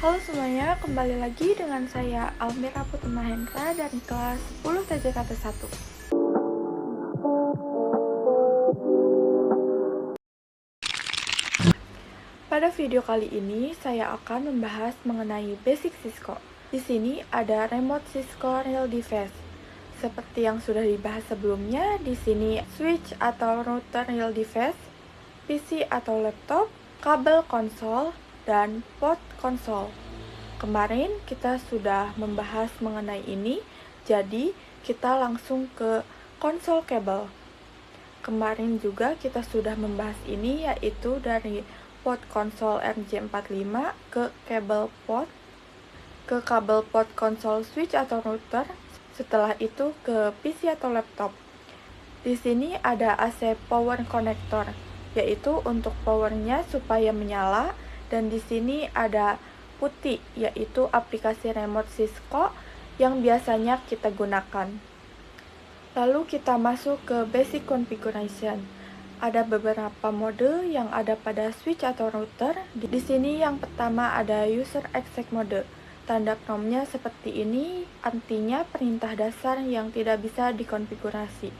Halo semuanya, kembali lagi dengan saya Almira Putri Mahendra dari kelas 10 TJKT 1. Pada video kali ini, saya akan membahas mengenai basic Cisco. Di sini ada remote Cisco Real Device. Seperti yang sudah dibahas sebelumnya, di sini switch atau router real device, PC atau laptop, kabel konsol, dan port konsol. Kemarin kita sudah membahas mengenai ini, jadi kita langsung ke konsol kabel. Kemarin juga kita sudah membahas ini, yaitu dari port konsol RJ45 ke kabel port konsol switch atau router, setelah itu ke PC atau laptop. Di sini ada AC power connector, yaitu untuk powernya supaya menyala, dan di sini ada putih, yaitu aplikasi remote Cisco yang biasanya kita gunakan. Lalu kita masuk ke basic configuration. Ada beberapa mode yang ada pada switch atau router. Di sini yang pertama ada user exec mode. Tanda promnya seperti ini, artinya perintah dasar yang tidak bisa dikonfigurasi.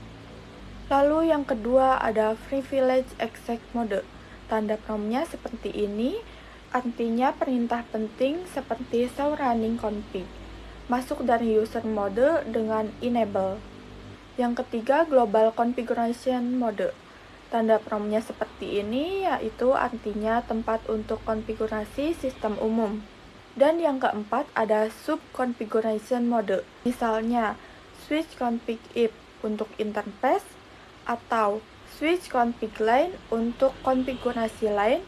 Lalu yang kedua ada privilege exec mode. Tanda promnya seperti ini, artinya perintah penting seperti show running config. Masuk dari user mode dengan enable. Yang ketiga global configuration mode. Tanda promnya seperti ini, yaitu artinya tempat untuk konfigurasi sistem umum. Dan yang keempat ada sub configuration mode. Misalnya switch config if untuk interface, atau switch config line untuk konfigurasi lain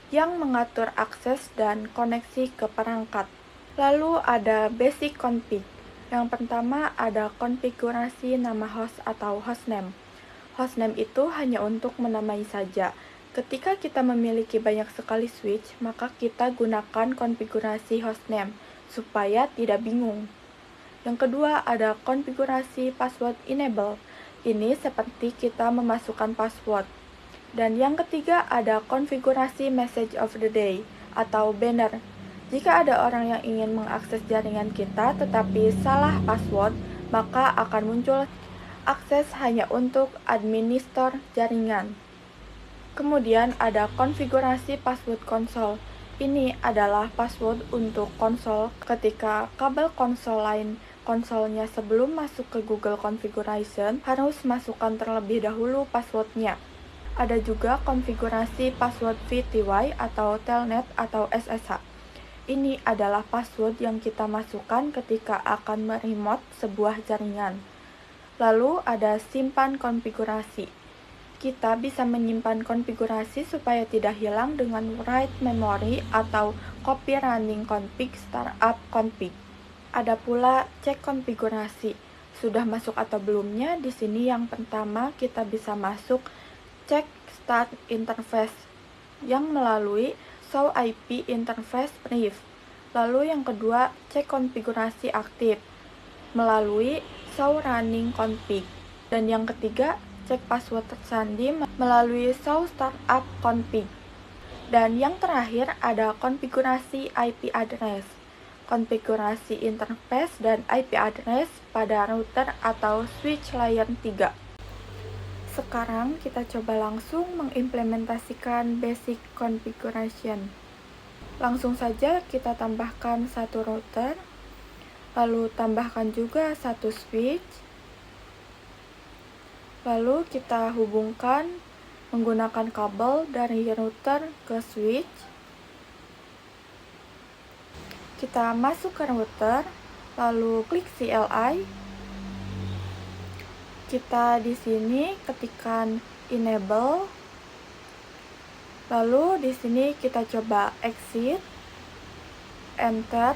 yang mengatur akses dan koneksi ke perangkat. Lalu ada basic config. Yang pertama ada konfigurasi nama host atau hostname. Hostname itu hanya untuk menamai saja. Ketika kita memiliki banyak sekali switch, maka kita gunakan konfigurasi hostname supaya tidak bingung. Yang kedua ada konfigurasi password enable. Ini seperti kita memasukkan password. Dan yang ketiga ada konfigurasi message of the day atau banner. Jika ada orang yang ingin mengakses jaringan kita tetapi salah password, maka akan muncul akses hanya untuk administrator jaringan. Kemudian ada konfigurasi password konsol. Ini adalah password untuk konsol ketika kabel konsol lain konsolnya sebelum masuk ke Google Configuration harus masukkan terlebih dahulu passwordnya. Ada juga konfigurasi password VTY atau Telnet atau SSH. Ini adalah password yang kita masukkan ketika akan meremote sebuah jaringan. Lalu ada simpan konfigurasi. Kita bisa menyimpan konfigurasi supaya tidak hilang dengan write memory atau copy running config startup config. Ada pula cek konfigurasi. Sudah masuk atau belumnya? Di sini yang pertama kita bisa masuk cek start interface yang melalui show IP interface brief. Lalu yang kedua cek konfigurasi aktif melalui show running config. Dan yang ketiga cek password tersandi melalui show startup config. Dan yang terakhir ada konfigurasi IP address, konfigurasi interface dan IP address pada router atau switch layer 3. Sekarang kita coba langsung mengimplementasikan basic configuration. Langsung saja kita tambahkan satu router, lalu tambahkan juga satu switch, lalu kita hubungkan menggunakan kabel dari router ke switch. Kita masuk ke router, lalu klik CLI. Kita di sini ketikkan enable. Lalu di sini kita coba exit, enter.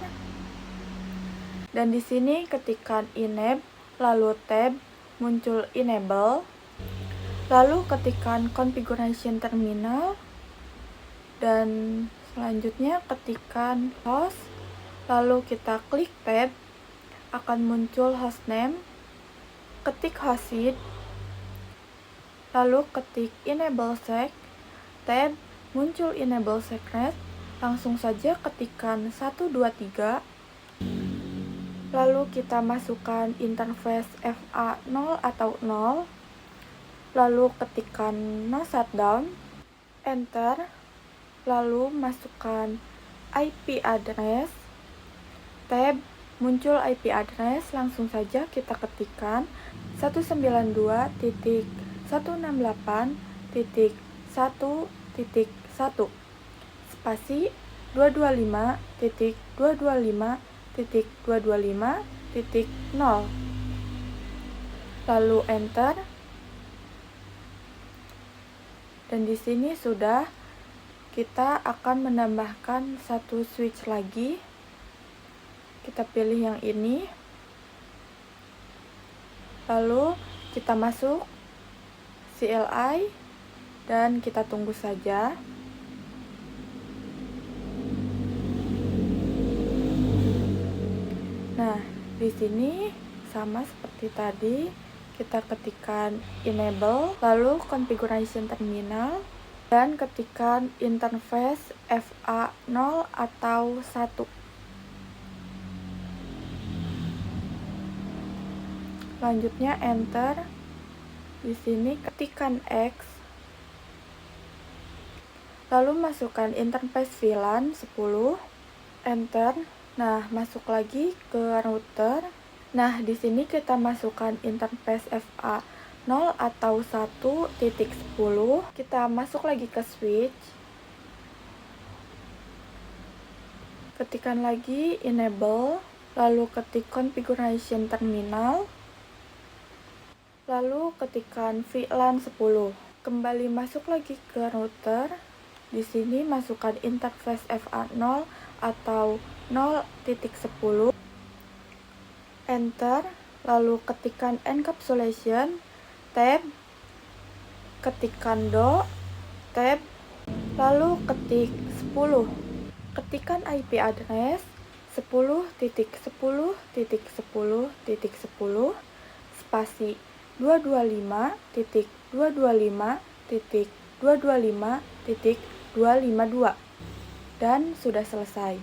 Dan di sini ketikkan enable, lalu tab, muncul enable. Lalu ketikkan configuration terminal. Dan selanjutnya ketikkan host. Lalu kita klik tab, akan muncul hostname. Ketik hostseed, lalu ketik enable sec, tab, muncul enable secret, Langsung saja ketikkan 123, lalu kita masukkan interface FA0 atau 0, lalu ketikkan no shutdown, enter, lalu masukkan IP address, tab, muncul IP address, langsung saja kita ketikkan 192.168.1.1 spasi 225.225.225.0, lalu enter. Dan di sini sudah, kita akan menambahkan satu switch lagi. Kita pilih yang ini. Lalu kita masuk CLI dan kita tunggu saja. Nah, di sini sama seperti tadi, kita ketikkan enable, lalu configuration terminal, dan ketikkan interface FA0 atau 1. Selanjutnya enter. Di sini ketikkan X, lalu masukkan interface VLAN 10, enter. Nah, masuk lagi ke router. Nah, di sini kita masukkan interface FA0 atau 1.10. Kita masuk lagi ke switch. Ketikkan lagi enable, lalu ketik configuration terminal, lalu ketikkan VLAN 10. Kembali masuk lagi ke router. Di sini masukkan interface FA0 atau 0.10, enter, lalu ketikkan encapsulation, tab, ketikkan do, tab, lalu ketik 10. Ketikkan IP address 10.10.10.10 spasi 225.225.225.252 dan sudah selesai.